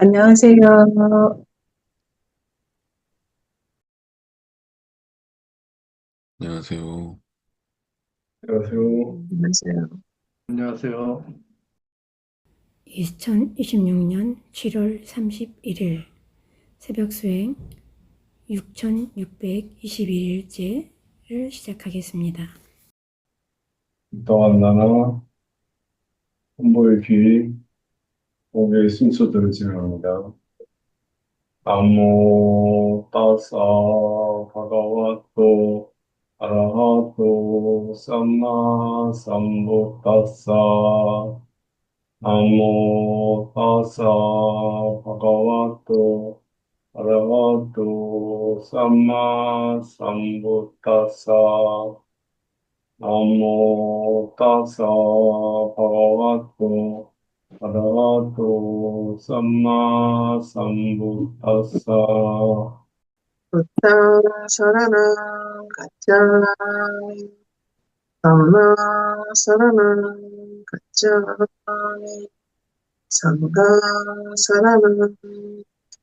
안녕하세요. 안녕하세요. 안녕하세요. 안녕하세요. 안녕하세요. 2026년 7월 31일 새벽 수행 6621일째를 시작하겠습니다. 또한 나나 홍보의 귀 공개의 순서대로 진행합니다. 나모 따사 바가와토 아라하토 삼마 삼부따사 나모 따사 바가와토 아라하토 삼마 삼부따사 나모 따사 바가와토 아라하토 삼마 삼부따사 부탕 사라나 가짜미 삼마 사라나 가짜미 삼가 사라나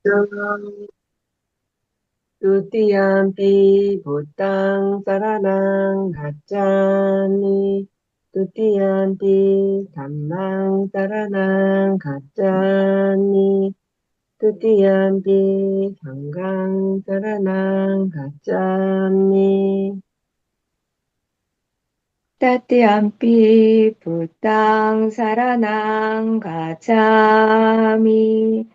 가짜미 Tutiyampi Bhutang Saranang Gacchami Tutiyampi Dhammang Saranang Gacchami Tutiyampi Sangghang Saranang Gacchami Tatiyampi Bhutang Saranang Gacchami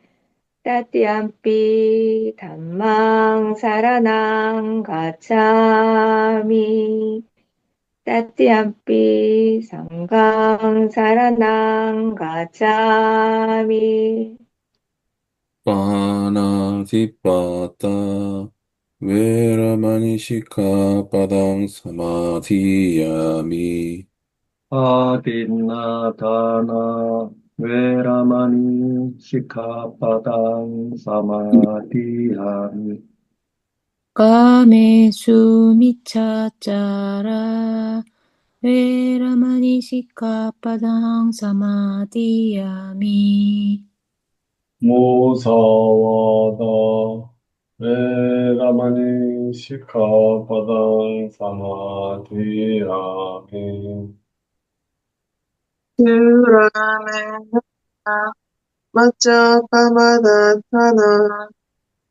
Tatiyampi Dhammang Saranang Gacchami Tatiyampi Sangghang Saranang Gacchami 빠나티빠따 베라마니 시카바당 사마디야미. 아딘나다나 웨라마니 시카바당 사마디하미 까메수 미차짜라 베라마니 시카바당 사마디야미 무사와다 웨라마니 시카바당 사마디하미 Surameya Maccappamadhatthana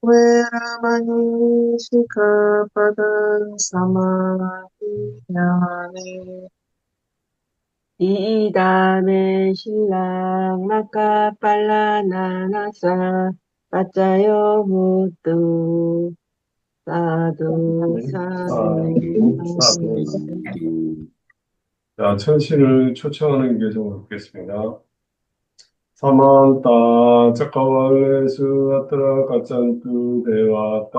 Veramani Sikkhapadang Samadhiyami 이다음에 신랑 마카팔라나나사 빠짜요 무뚜 사두 사두 사두. 자, 천신을 초청하는 계정을 읽겠습니다. 사만타 짜카왈레수 아트라 가짠투 데와타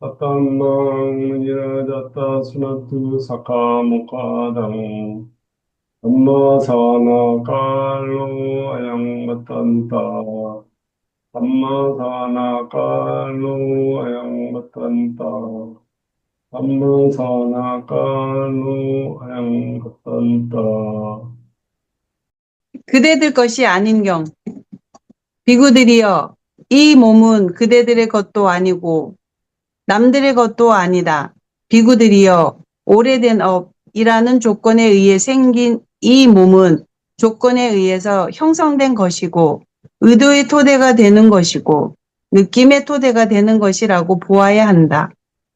아탐망 무니라자타 수나투 사카모카당 담마사나 칼로 아양마탄타 담마사나 칼로 아양마탄타 담마사나 칼로 아양마탄타 그대들 것이 아닌경. 비구들이여, 이 몸은 그대들의 것도 아니고 남들의 것도 아니다. 비구들이여, 오래된 업이라는 조건에 의해 생긴 이 몸은 조건에 의해서 형성된 것이고 의도의 토대가 되는 것이고 느낌의 토대가 되는 것이라고 보아야 한다.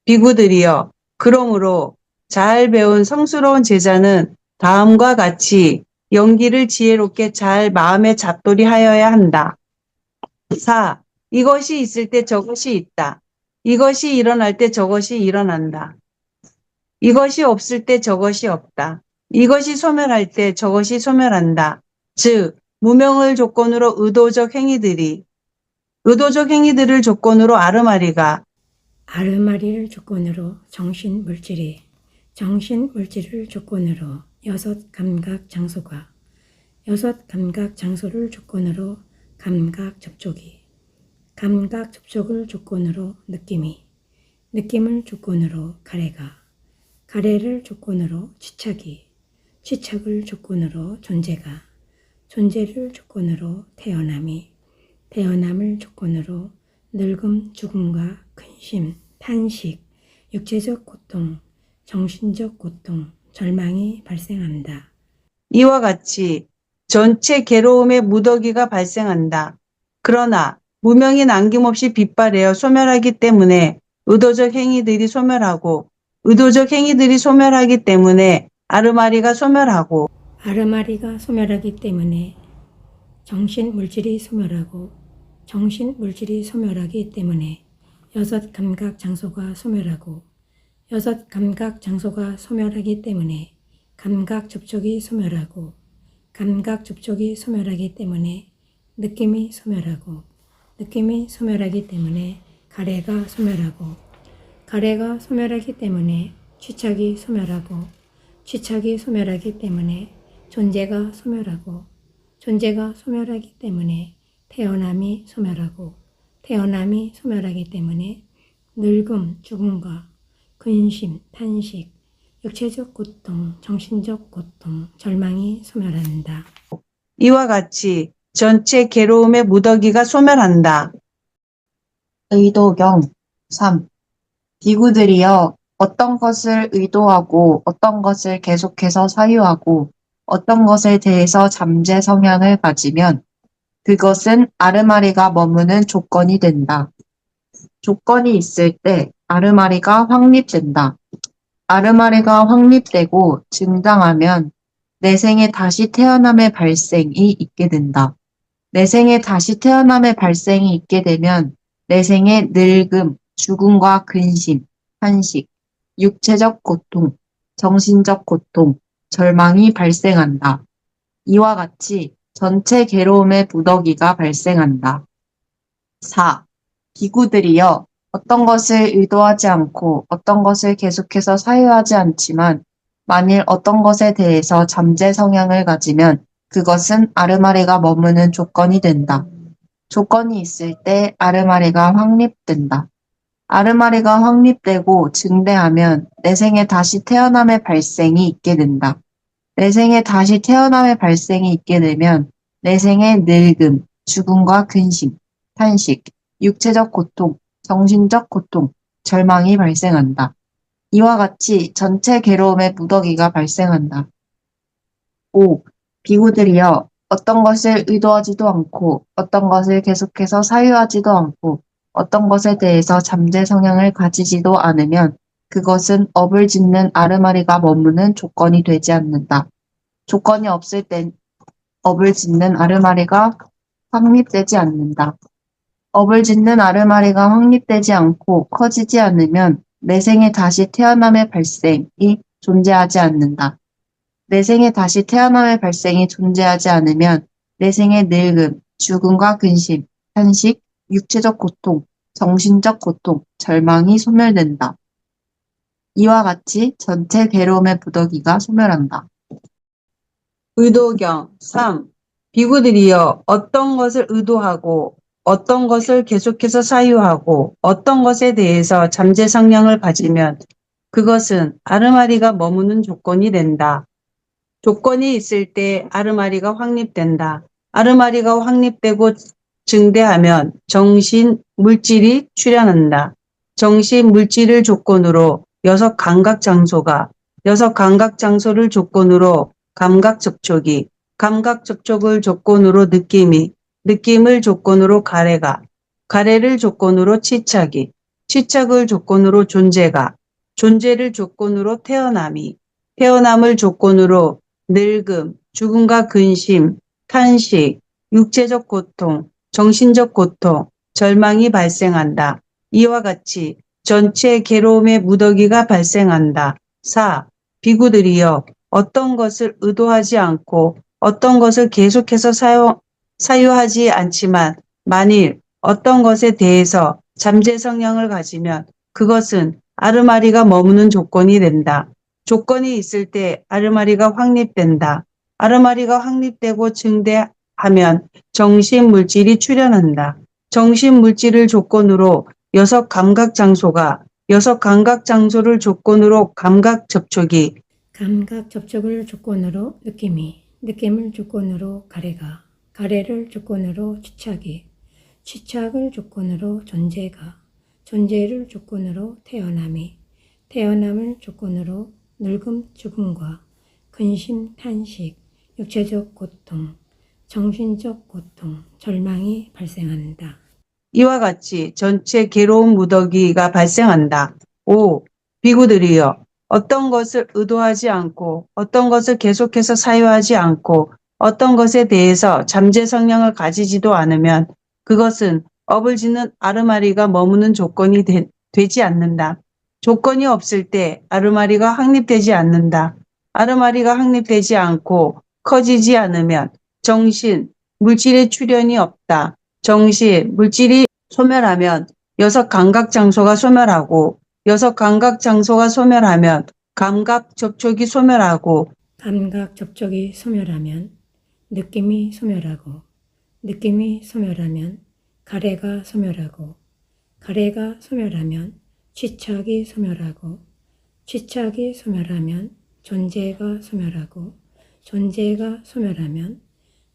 비구들이여, 그러므로 잘 배운 성스러운 제자는 다음과 같이 연기를 지혜롭게 잘 마음에 잡돌이 하여야 한다. 4. 이것이 있을 때 저것이 있다. 이것이 일어날 때 저것이 일어난다. 이것이 없을 때 저것이 없다. 이것이 소멸할 때 저것이 소멸한다. 즉, 무명을 조건으로 의도적 행위들을 조건으로 아르마리가 아르마리를 조건으로 정신 물질이, 정신 물질을 조건으로 여섯 감각 장소가, 여섯 감각 장소를 조건으로 감각 접촉이, 감각 접촉을 조건으로 느낌이, 느낌을 조건으로 가래가, 가래를 조건으로 취착이, 취착을 조건으로 존재가, 존재를 조건으로 태어남이, 태어남을 조건으로 늙음, 죽음과 근심, 탄식, 육체적 고통, 정신적 고통, 절망이 발생한다. 이와 같이 전체 괴로움의 무더기가 발생한다. 그러나 무명이 남김없이 빗발하여 소멸하기 때문에 의도적 행위들이 소멸하고 의도적 행위들이 소멸하기 때문에 아르마리가 소멸하고 아르마리가 소멸하기 때문에 정신 물질이 소멸하고 정신 물질이 소멸하기 때문에 여섯 감각 장소가 소멸하고 여섯 감각 장소가 소멸하기 때문에 감각 접촉이 소멸하고 감각 접촉이 소멸하기 때문에 느낌이 소멸하고 느낌이 소멸하기 때문에 가래가 소멸하고 가래가 소멸하기 때문에 취착이 소멸하고 취착이 소멸하기 때문에 존재가 소멸하고 존재가 소멸하기 때문에 태어남이 소멸하고 태어남이 소멸하기 때문에 늙음, 죽음과 근심, 탄식, 육체적 고통, 정신적 고통, 절망이 소멸한다. 이와 같이 전체 괴로움의 무더기가 소멸한다. 의도경 3. 비구들이여 어떤 것을 의도하고 어떤 것을 계속해서 사유하고 어떤 것에 대해서 잠재 성향을 가지면 그것은 아르마리가 머무는 조건이 된다. 조건이 있을 때 아르마리가 확립된다. 아르마리가 확립되고 증당하면 내생에 다시 태어남의 발생이 있게 된다. 내생에 다시 태어남의 발생이 있게 되면 내생의 늙음, 죽음과 근심, 탄식, 육체적 고통, 정신적 고통, 절망이 발생한다. 이와 같이 전체 괴로움의 무더기가 발생한다. 4. 비구들이여 어떤 것을 의도하지 않고 어떤 것을 계속해서 사유하지 않지만 만일 어떤 것에 대해서 잠재 성향을 가지면 그것은 아르마리가 머무는 조건이 된다. 조건이 있을 때 아르마리가 확립된다. 아르마리가 확립되고 증대하면 내생에 다시 태어남의 발생이 있게 된다. 내생에 다시 태어남의 발생이 있게 되면 내생의 늙음, 죽음과 근심, 탄식, 육체적 고통, 정신적 고통, 절망이 발생한다. 이와 같이 전체 괴로움의 무더기가 발생한다. 5. 비구들이여 어떤 것을 의도하지도 않고 어떤 것을 계속해서 사유하지도 않고 어떤 것에 대해서 잠재 성향을 가지지도 않으면 그것은 업을 짓는 아르마리가 머무는 조건이 되지 않는다. 조건이 없을 땐 업을 짓는 아르마리가 확립되지 않는다. 업을 짓는 아르마리가 확립되지 않고 커지지 않으면 내생에 다시 태어남의 발생이 존재하지 않는다. 내생에 다시 태어남의 발생이 존재하지 않으면 내생의 늙음, 죽음과 근심, 탄식, 육체적 고통, 정신적 고통, 절망이 소멸된다. 이와 같이 전체 괴로움의 무더기가 소멸한다. 의도경 3. 비구들이여 어떤 것을 의도하고 어떤 것을 계속해서 사유하고 어떤 것에 대해서 잠재 성향을 가지면 그것은 아르마리가 머무는 조건이 된다. 조건이 있을 때 아르마리가 확립된다. 아르마리가 확립되고 증대하면 정신 물질이 출현한다. 정신 물질을 조건으로 여섯 감각 장소를 조건으로 감각 접촉이, 감각 접촉을 조건으로 느낌을 조건으로 가래를 조건으로 치착이, 치착을 조건으로 존재를 조건으로 태어남을 조건으로 늙음, 죽음과 근심, 탄식, 육체적 고통, 정신적 고통, 절망이 발생한다. 이와 같이 전체 괴로움의 무더기가 발생한다. 4. 비구들이여 어떤 것을 의도하지 않고 어떤 것을 계속해서 사유하지 않지만 만일 어떤 것에 대해서 잠재 성향을 가지면 그것은 아르마리가 머무는 조건이 된다. 조건이 있을 때 아르마리가 확립된다. 아르마리가 확립되고 증대하면 정신 물질이 출현한다. 정신 물질을 조건으로 여섯 감각 장소를 조건으로 감각 접촉이, 감각 접촉을 조건으로 느낌을 조건으로 가래를 조건으로 취착이, 취착을 조건으로 존재가, 존재를 조건으로 태어남이, 태어남을 조건으로 늙음, 죽음과 근심, 탄식, 육체적 고통, 정신적 고통, 절망이 발생한다. 이와 같이 전체 괴로운 무더기가 발생한다. 5. 비구들이여, 어떤 것을 의도하지 않고, 어떤 것을 계속해서 사유하지 않고, 어떤 것에 대해서 잠재 성향을 가지지도 않으면 그것은 업을 짓는 아르마리가 머무는 조건이 되지 않는다. 조건이 없을 때 아르마리가 확립되지 않는다. 아르마리가 확립되지 않고 커지지 않으면 정신, 물질의 출현이 없다. 정신, 물질이 소멸하면 여섯 감각 장소가 소멸하고, 여섯 감각 장소가 소멸하면 감각 접촉이 소멸하고, 감각 접촉이 소멸하면 느낌이 소멸하고, 느낌이 소멸하면 가래가 소멸하고, 가래가 소멸하면 취착이 소멸하고, 취착이 소멸하면 존재가 소멸하고, 존재가 소멸하면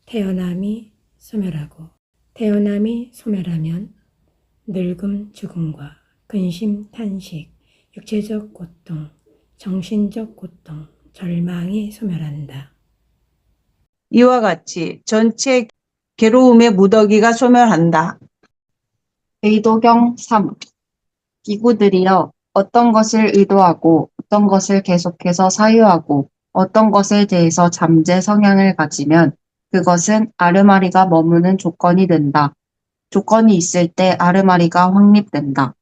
태어남이 소멸하고, 태어남이 소멸하면 늙음, 죽음과 근심, 탄식, 육체적 고통, 정신적 고통, 절망이 소멸한다. 이와 같이 전체 괴로움의 무더기가 소멸한다. 의도경 3. 기구들이여 어떤 것을 의도하고 어떤 것을 계속해서 사유하고 어떤 것에 대해서 잠재 성향을 가지면 그것은 아르마리가 머무는 조건이 된다. 조건이 있을 때 아르마리가 확립된다.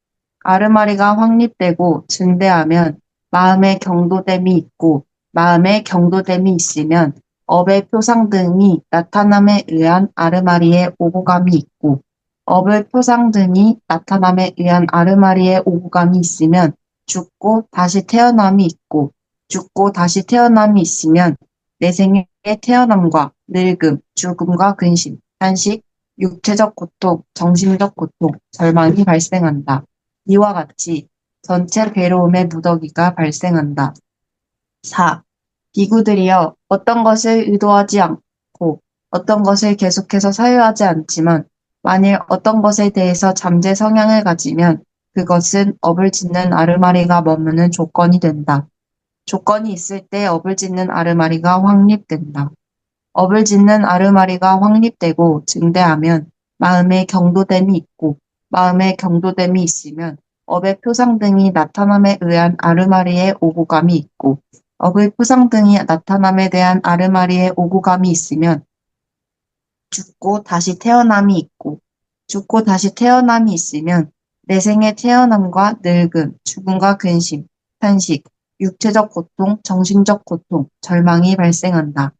아르마리가 확립되고 증대하면 마음의 경도됨이 있고 마음의 경도됨이 있으면 업의 표상 등이 나타남에 의한 아르마리의 오고감이 있고 업의 표상 등이 나타남에 의한 아르마리의 오고감이 있으면 죽고 다시 태어남이 있고 죽고 다시 태어남이 있으면 내생의 태어남과 늙음, 죽음과 근심, 탄식, 육체적 고통, 정신적 고통, 절망이 발생한다. 이와 같이 전체 괴로움의 무더기가 발생한다. 4. 비구들이여 어떤 것을 의도하지 않고 어떤 것을 계속해서 사유하지 않지만 만일 어떤 것에 대해서 잠재 성향을 가지면 그것은 업을 짓는 아르마리가 머무는 조건이 된다. 조건이 있을 때 업을 짓는 아르마리가 확립된다. 업을 짓는 아르마리가 확립되고 증대하면 마음의 경도됨이 있고 마음의 경도됨이 있으면 업의 표상 등이 나타남에 의한 아르마리의 오고감이 있고 업의 표상 등이 나타남에 대한 아르마리의 오고감이 있으면 죽고 다시 태어남이 있고 죽고 다시 태어남이 있으면 내생의 태어남과 늙음, 죽음과 근심, 탄식, 육체적 고통, 정신적 고통, 절망이 발생한다.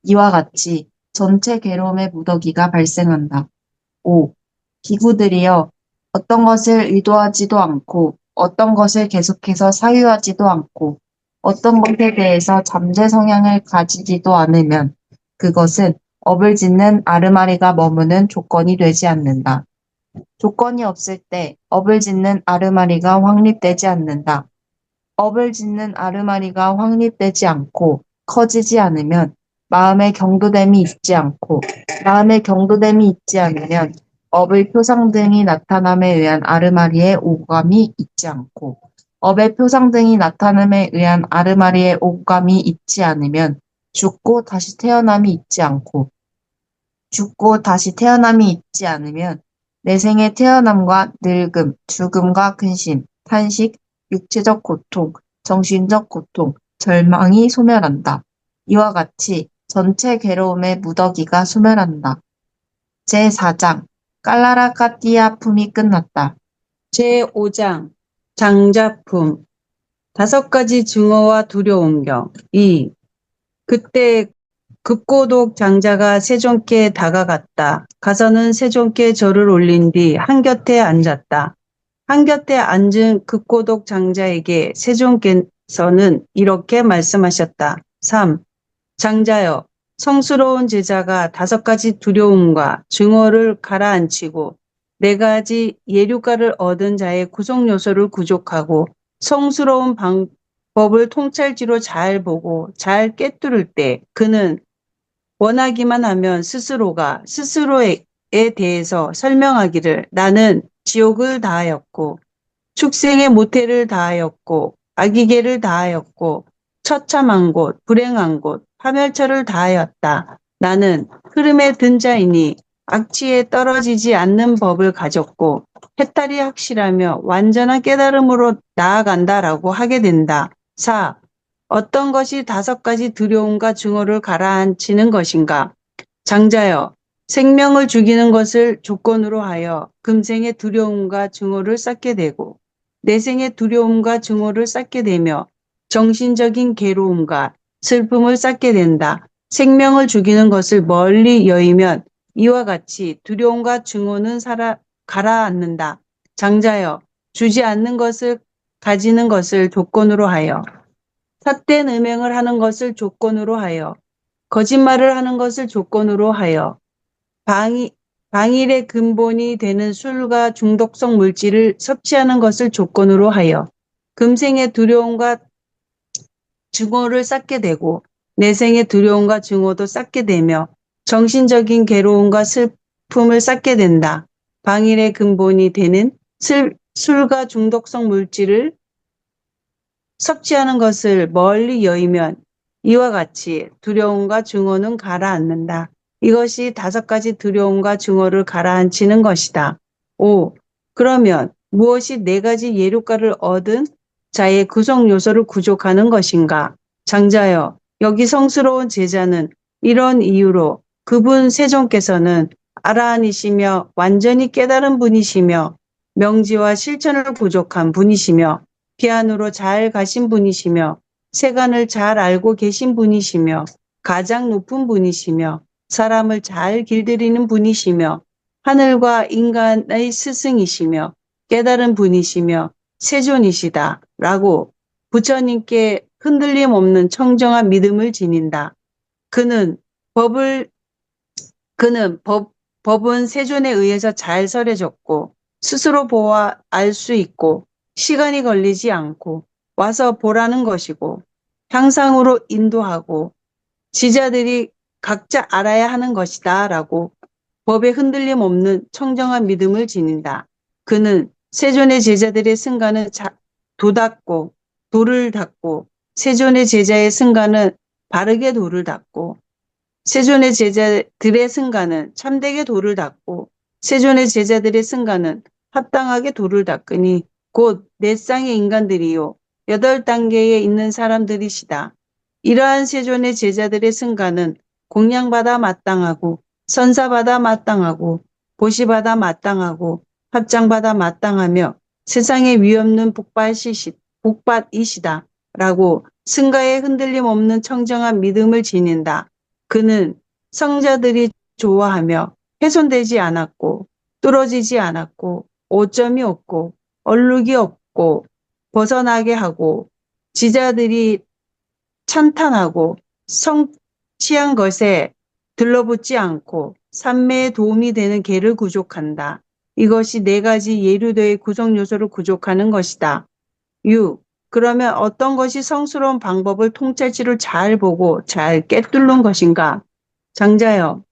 이와 같이 전체 괴로움의 무더기가 발생한다. 5. 기구들이여 어떤 것을 의도하지도 않고 어떤 것을 계속해서 사유하지도 않고 어떤 것에 대해서 잠재 성향을 가지지도 않으면 그것은 업을 짓는 아르마리가 머무는 조건이 되지 않는다. 조건이 없을 때 업을 짓는 아르마리가 확립되지 않는다. 업을 짓는 아르마리가 확립되지 않고 커지지 않으면 마음의 경도됨이 있지 않고 마음의 경도됨이 있지 않으면 업의 표상 등이 나타남에 의한 아르마리의 오감이 있지 않고 업의 표상 등이 나타남에 의한 아르마리의 오감이 있지 않으면 죽고 다시 태어남이 있지 않고 죽고 다시 태어남이 있지 않으면 내생의 태어남과 늙음, 죽음과 근심, 탄식, 육체적 고통, 정신적 고통, 절망이 소멸한다. 이와 같이 전체 괴로움의 무더기가 소멸한다. 제4장 깔라라까띠아 품이 끝났다. 제5장 장자품 5가지 증오와 두려움경 2. 그때 급고독 장자가 세존께 다가갔다. 가서는 세존께 절을 올린 뒤 한곁에 앉았다. 한곁에 앉은 급고독 장자에게 세존께서는 이렇게 말씀하셨다. 3. 장자여, 성스러운 제자가 5가지 두려움과 증오를 가라앉히고 4가지 예류가를 얻은 자의 구속 요소를 구족하고 성스러운 방법을 통찰지로 잘 보고 잘 꿰뚫을 때 그는 원하기만 하면 스스로가 스스로의 대해서 설명하기를 나는 지옥을 다하였고 축생의 모태를 다하였고 아기개를 다하였고 처참한 곳, 불행한 곳, 파멸처를 다하였다. 나는 흐름에 든 자이니 악취에 떨어지지 않는 법을 가졌고 해탈이 확실하며 완전한 깨달음으로 나아간다라고 하게 된다. 4. 어떤 것이 5가지 두려움과 증오를 가라앉히는 것인가? 장자여, 생명을 죽이는 것을 조건으로 하여 금생의 두려움과 증오를 쌓게 되고 내생의 두려움과 증오를 쌓게 되며 정신적인 괴로움과 슬픔을 쌓게 된다. 생명을 죽이는 것을 멀리 여의면 이와 같이 두려움과 증오는 가라앉는다. 장자여, 주지 않는 것을 가지는 것을 조건으로 하여 삿된 음행을 하는 것을 조건으로 하여 거짓말을 하는 것을 조건으로 하여 방일의 근본이 되는 술과 중독성 물질을 섭취하는 것을 조건으로 하여 금생의 두려움과 증오를 쌓게 되고 내생의 두려움과 증오도 쌓게 되며 정신적인 괴로움과 슬픔을 쌓게 된다. 방일의 근본이 되는 술과 중독성 물질을 섭취하는 것을 멀리 여의면 이와 같이 두려움과 증오는 가라앉는다. 이것이 5가지 두려움과 증오를 가라앉히는 것이다. 5. 그러면 무엇이 4가지 예류가를 얻은 자의 구성 요소를 구족하는 것인가? 장자여, 여기 성스러운 제자는 이런 이유로 그분 세존께서는 아라한이시며 완전히 깨달은 분이시며 명지와 실천을 부족한 분이시며 피안으로 잘 가신 분이시며 세간을 잘 알고 계신 분이시며 가장 높은 분이시며 사람을 잘 길들이는 분이시며 하늘과 인간의 스승이시며 깨달은 분이시며 세존이시다 라고 부처님께 흔들림 없는 청정한 믿음을 지닌다. 법은 세존에 의해서 잘 설해졌고 스스로 보아 알 수 있고 시간이 걸리지 않고 와서 보라는 것이고 향상으로 인도하고 지자들이 각자 알아야 하는 것이다 라고 법에 흔들림 없는 청정한 믿음을 지닌다. 그는 세존의 제자들의 승가는 도닦고 도를 닦고 세존의 제자의 승가는 바르게 도를 닦고 세존의 제자들의 승가는 참되게 도를 닦고 세존의 제자들의 승가는 합당하게 도를 닦으니 곧 4쌍의 인간들이요 8단계에 있는 사람들이시다. 이러한 세존의 제자들의 승가는 공양받아 마땅하고 선사받아 마땅하고 보시받아 마땅하고 합장받아 마땅하며 세상에 위없는 복받이시다 라고 승가에 흔들림 없는 청정한 믿음을 지닌다. 그는 성자들이 좋아하며 훼손되지 않았고 뚫어지지 않았고 오점이 없고 얼룩이 없고 벗어나게 하고 지자들이 찬탄하고 성취한 것에 들러붙지 않고 삼매에 도움이 되는 계를 구족한다. 이것이 4가지 예류도의 구성 요소를 구족하는 것이다. 6. 그러면 어떤 것이 성스러운 방법을 통찰치를 잘 보고 잘 꿰뚫는 것인가? 장자여,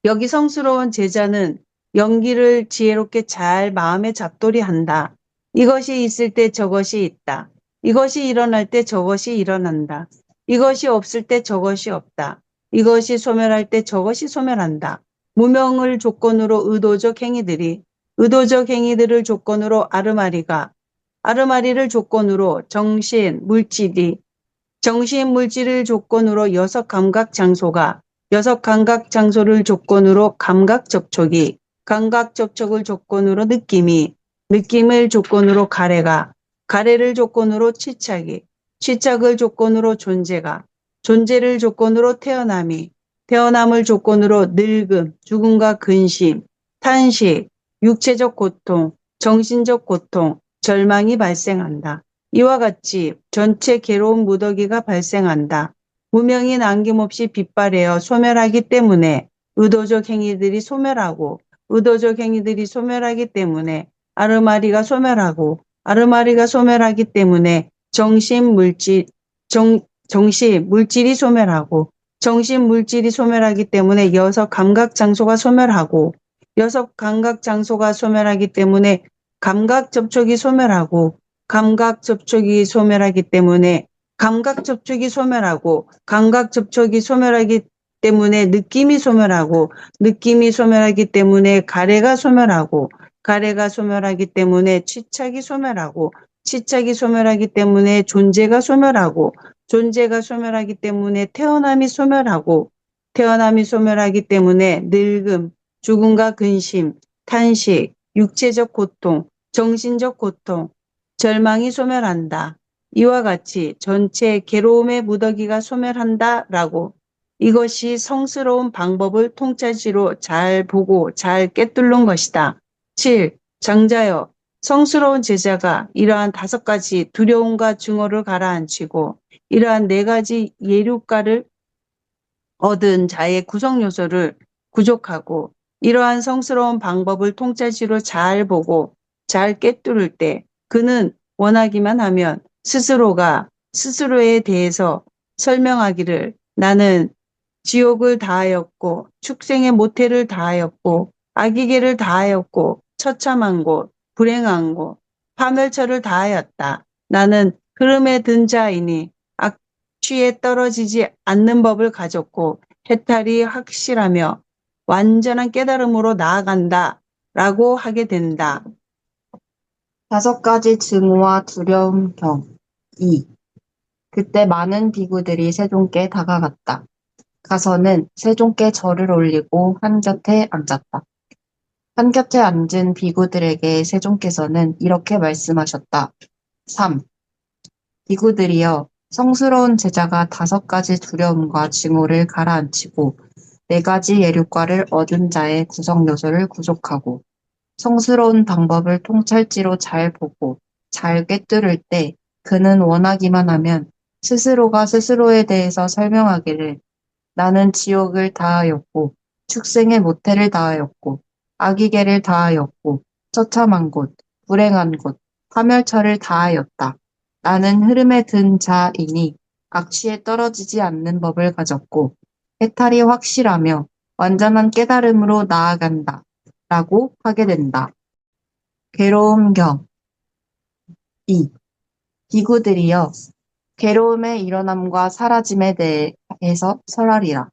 여기 성스러운 제자는 연기를 지혜롭게 잘 마음에 잡돌이한다. 이것이 있을 때 저것이 있다. 이것이 일어날 때 저것이 일어난다. 이것이 없을 때 저것이 없다. 이것이 소멸할 때 저것이 소멸한다. 무명을 조건으로 의도적 행위들을 조건으로 아르마리를 조건으로 정신 물질을 조건으로 6감각 장소가 6감각 장소를 조건으로 감각 접촉이 감각 접촉을 조건으로 느낌을 조건으로 가래를 조건으로 취착을 조건으로 존재를 조건으로 태어남을 조건으로 늙음, 죽음과 근심, 탄식, 육체적 고통, 정신적 고통, 절망이 발생한다. 이와 같이 전체 괴로운 무더기가 발생한다. 무명이 남김없이 빗발하여 소멸하기 때문에 의도적 행위들이 소멸하기 때문에 아르마리가 소멸하기 때문에 정신 물질이 소멸하고 정신 물질이 소멸하기 때문에 여섯 감각 장소가 소멸하고 여섯 감각 장소가 소멸하기 때문에 감각 접촉이 소멸하고 감각 접촉이 소멸하기 때문에 감각 접촉이 소멸하고 감각 접촉이 소멸하기 때문에 느낌이 소멸하고 느낌이 소멸하기 때문에 가래가 소멸하고 가래가 소멸하기 때문에 취착이 소멸하고 취착이 소멸하기 때문에 존재가 소멸하고 존재가 소멸하기 때문에 태어남이 소멸하고 태어남이 소멸하기 때문에 늙음, 죽음과 근심, 탄식, 육체적 고통, 정신적 고통, 절망이 소멸한다. 이와 같이 전체 괴로움의 무더기가 소멸한다라고 이것이 성스러운 방법을 통찰시로 잘 보고 잘 꿰뚫는 것이다. 7. 장자여, 성스러운 제자가 이러한 5가지 두려움과 증오를 가라앉히고 이러한 4가지 예류가를 얻은 자의 구성 요소를 구족하고 이러한 성스러운 방법을 통찰시로 잘 보고 잘 꿰뚫을 때 그는 원하기만 하면 스스로가 스스로에 대해서 설명하기를 나는 지옥을 다하였고 축생의 모태를 다하였고 악이계를 다하였고 처참한 곳, 불행한 곳, 파멸처를 다하였다. 나는 흐름에 든 자이니 악취에 떨어지지 않는 법을 가졌고 해탈이 확실하며 완전한 깨달음으로 나아간다 라고 하게 된다. 5가지 증오와 두려움 경 2. 그때 많은 비구들이 세존께 다가갔다. 가서는 세존께 절을 올리고 한 곁에 앉았다. 한 곁에 앉은 비구들에게 세존께서는 이렇게 말씀하셨다. 3. 비구들이여, 성스러운 제자가 5가지 두려움과 증오를 가라앉히고 4가지 예류과를 얻은 자의 구성 요소를 구족하고 성스러운 방법을 통찰지로 잘 보고 잘 꿰뚫을 때 그는 원하기만 하면 스스로가 스스로에 대해서 설명하기를 나는 지옥을 다하였고 축생의 모태를 다하였고 악이계를 다하였고 처참한 곳, 불행한 곳, 파멸처를 다하였다. 나는 흐름에 든 자이니 악취에 떨어지지 않는 법을 가졌고 해탈이 확실하며 완전한 깨달음으로 나아간다. 라고 하게 된다. 괴로움경 2. 비구들이여, 괴로움의 일어남과 사라짐에 대해서 설하리라.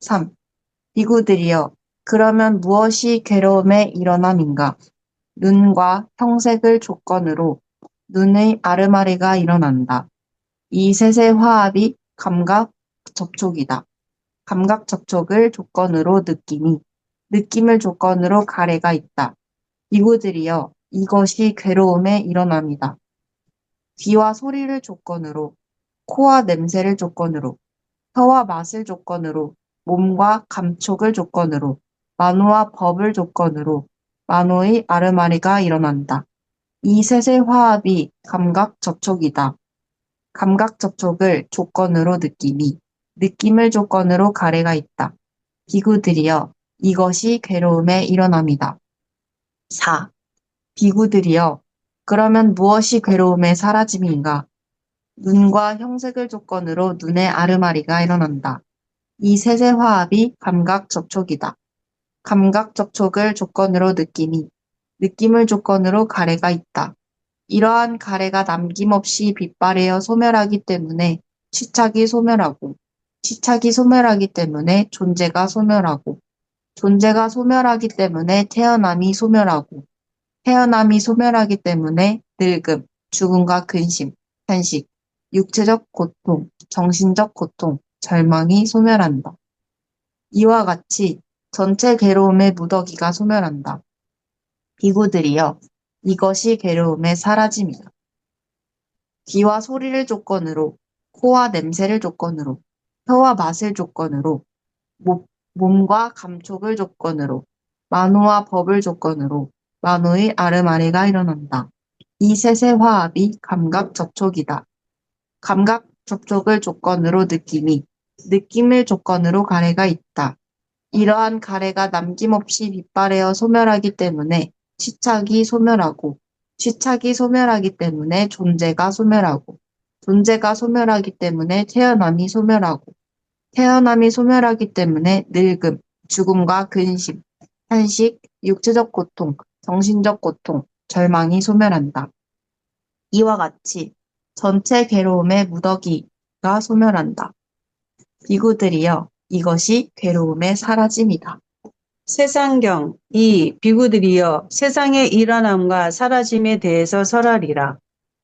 3. 비구들이여, 그러면 무엇이 괴로움의 일어남인가? 눈과 형색을 조건으로 눈의 아르마리가 일어난다. 이 셋의 화합이 감각 접촉이다. 감각 접촉을 조건으로 느낌이, 느낌을 조건으로 가래가 있다. 비구들이여, 이것이 괴로움의 일어남이다. 귀와 소리를 조건으로, 코와 냄새를 조건으로, 혀와 맛을 조건으로, 몸과 감촉을 조건으로, 만호와 법을 조건으로, 만호의 아르마리가 일어난다. 이 셋의 화합이 감각 접촉이다. 감각 접촉을 조건으로 느낌이, 느낌을 조건으로 가래가 있다. 비구들이여, 이것이 괴로움의 일어남이다. 4. 비구들이여, 그러면 무엇이 괴로움의 사라짐인가? 눈과 형색을 조건으로 눈의 아르마리가 일어난다. 이 셋의 화합이 감각 접촉이다. 감각 접촉을 조건으로 느낌이, 느낌을 조건으로 가래가 있다. 이러한 가래가 남김없이 빛발하여 소멸하기 때문에 치착이 소멸하고, 치착이 소멸하기 때문에 존재가 소멸하고, 존재가 소멸하기 때문에 태어남이 소멸하고, 태어남이 소멸하기 때문에 늙음, 죽음과 근심, 탄식, 육체적 고통, 정신적 고통, 절망이 소멸한다. 이와 같이 전체 괴로움의 무더기가 소멸한다. 비구들이여, 이것이 괴로움의 사라짐이다. 귀와 소리를 조건으로, 코와 냄새를 조건으로, 혀와 맛을 조건으로, 몸과 감촉을 조건으로, 만호와 법을 조건으로, 만호의 아르마리가 일어난다. 이 셋의 화합이 감각 접촉이다. 감각 접촉을 조건으로 느낌이, 느낌을 조건으로 가래가 있다. 이러한 가래가 남김없이 빛발하여 소멸하기 때문에 치착이 소멸하고, 치착이 소멸하기 때문에 존재가 소멸하고, 존재가 소멸하기 때문에 태어남이 소멸하고, 태어남이 소멸하기 때문에 늙음, 죽음과 근심, 탄식, 육체적 고통, 정신적 고통, 절망이 소멸한다. 이와 같이 전체 괴로움의 무더기가 소멸한다. 비구들이여, 이것이 괴로움의 사라짐이다. 세상경 이 비구들이여 세상의 일어남과 사라짐에 대해서 설하리라.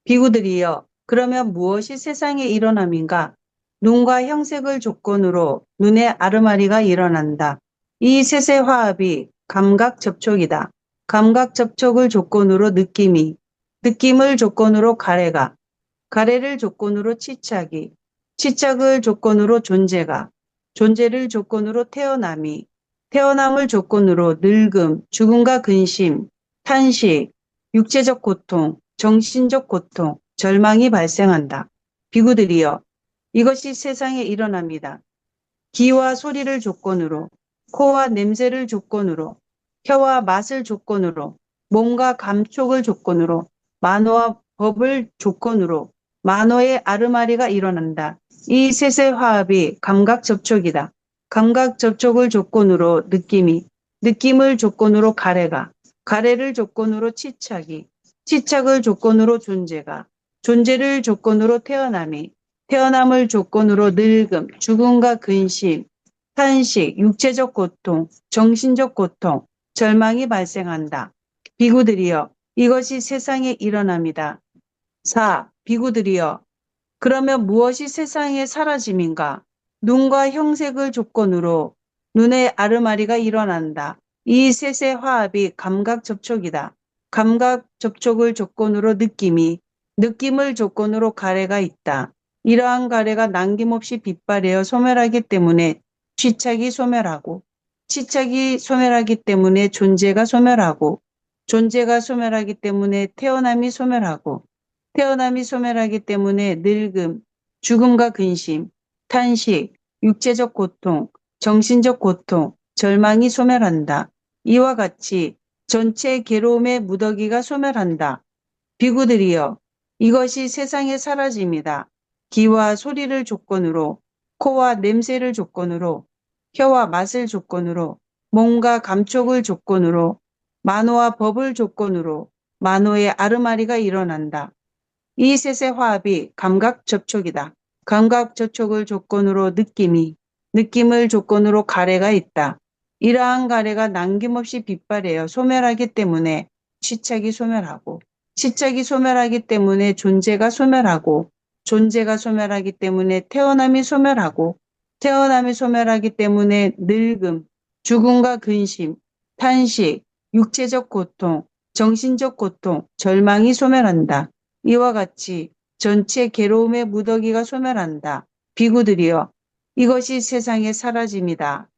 비구들이여 그러면 무엇이 세상의 일어남인가? 눈과 형색을 조건으로 눈의 아르마리가 일어난다. 이 셋의 화합이 감각 접촉이다. 감각 접촉을 조건으로 느낌이, 느낌을 조건으로 가래가, 가래를 조건으로 치착이, 치착을 조건으로 존재가, 존재를 조건으로 태어남이, 태어남을 조건으로 늙음, 죽음과 근심, 탄식, 육체적 고통, 정신적 고통, 절망이 발생한다. 비구들이여, 이것이 세상에 일어납니다. 귀와 소리를 조건으로, 코와 냄새를 조건으로, 혀와 맛을 조건으로, 몸과 감촉을 조건으로, 만호와 법을 조건으로, 만호의 아르마리가 일어난다. 이 셋의 화합이 감각 접촉이다. 감각 접촉을 조건으로 느낌이, 느낌을 조건으로 가래가, 가래를 조건으로 치착이, 치착을 조건으로 존재가, 존재를 조건으로 태어남이, 태어남을 조건으로 늙음, 죽음과 근심, 탄식, 육체적 고통, 정신적 고통, 절망이 발생한다. 비구들이여, 이것이 세상에 일어납니다. 4. 비구들이여, 그러면 무엇이 세상의 사라짐인가? 눈과 형색을 조건으로 눈의 아르마리가 일어난다. 이 셋의 화합이 감각 접촉이다. 감각 접촉을 조건으로 느낌이, 느낌을 조건으로 가래가 있다. 이러한 가래가 남김없이 빛발하여 소멸하기 때문에 취착이 소멸하고, 취착이 소멸하기 때문에 존재가 소멸하고, 존재가 소멸하기 때문에 태어남이 소멸하고, 태어남이 소멸하기 때문에 늙음, 죽음과 근심, 탄식, 육체적 고통, 정신적 고통, 절망이 소멸한다. 이와 같이 전체 괴로움의 무더기가 소멸한다. 비구들이여, 이것이 세상의 사라짐이다. 귀와 소리를 조건으로, 코와 냄새를 조건으로, 혀와 맛을 조건으로, 몸과 감촉을 조건으로, 만호와 법을 조건으로, 만호의 아르마리가 일어난다. 이 셋의 화합이 감각 접촉이다. 감각 접촉을 조건으로 느낌이, 느낌을 조건으로 가래가 있다. 이러한 가래가 남김없이 빛발하여 소멸하기 때문에 시착이 소멸하고, 시착이 소멸하기 때문에 존재가 소멸하고, 존재가 소멸하기 때문에 태어남이 소멸하고, 태어남이 소멸하기 때문에 늙음, 죽음과 근심, 탄식, 육체적 고통, 정신적 고통, 절망이 소멸한다. 이와 같이 전체 괴로움의 무더기가 소멸한다. 비구들이여, 이것이 세상의 사라짐이다.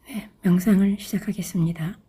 네, 명상을 시작하겠습니다.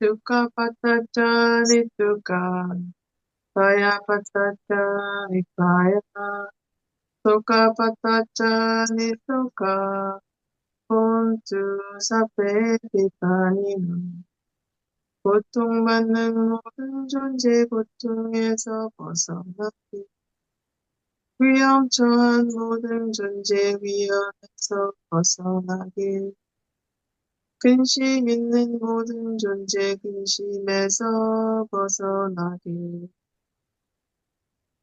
Dukkha patacca nittukha, paya patacca nipaya, sukha patacca nittukha, hontu sabbe 비판이나 고통받는 모든 존재 고통에서 벗어나기 위험처한 모든 존재 위험에서 벗어나길 근심 있는 모든 존재 근심에서 벗어나길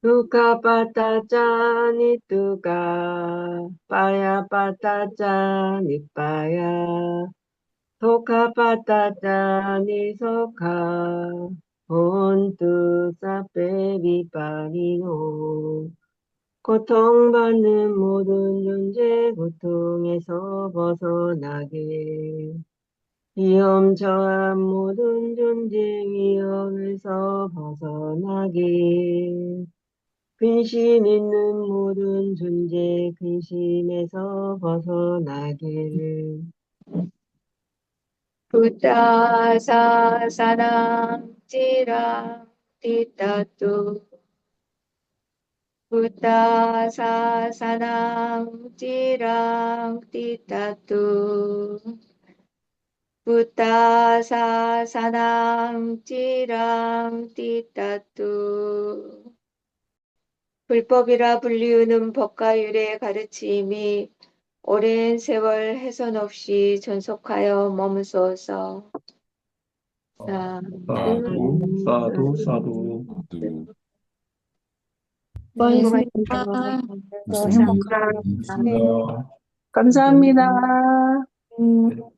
두카 빠따짜 니뚜까 빠야 빠따짜 니빠야 소카 빠따짜 니소카 혼투 사페 비파리노 고통받는 모든 존재 고통에서 벗어나게 위험처한 모든 존재 위험에서 벗어나게 근심 있는 모든 존재 근심에서 벗어나게 Buddha sasanam cirang titatu. Buddha sasanam cirang titatu. Buddha sasanam cirang titatu. 불법이라 불리우는 법과 율의 가르침이 오랜 세월 훼손 없이 존속하여 머무소서. 사두, 사두, 사두. 또 고맙습니다. 말씀 감사합니다. 감사합니다. 감사합니다.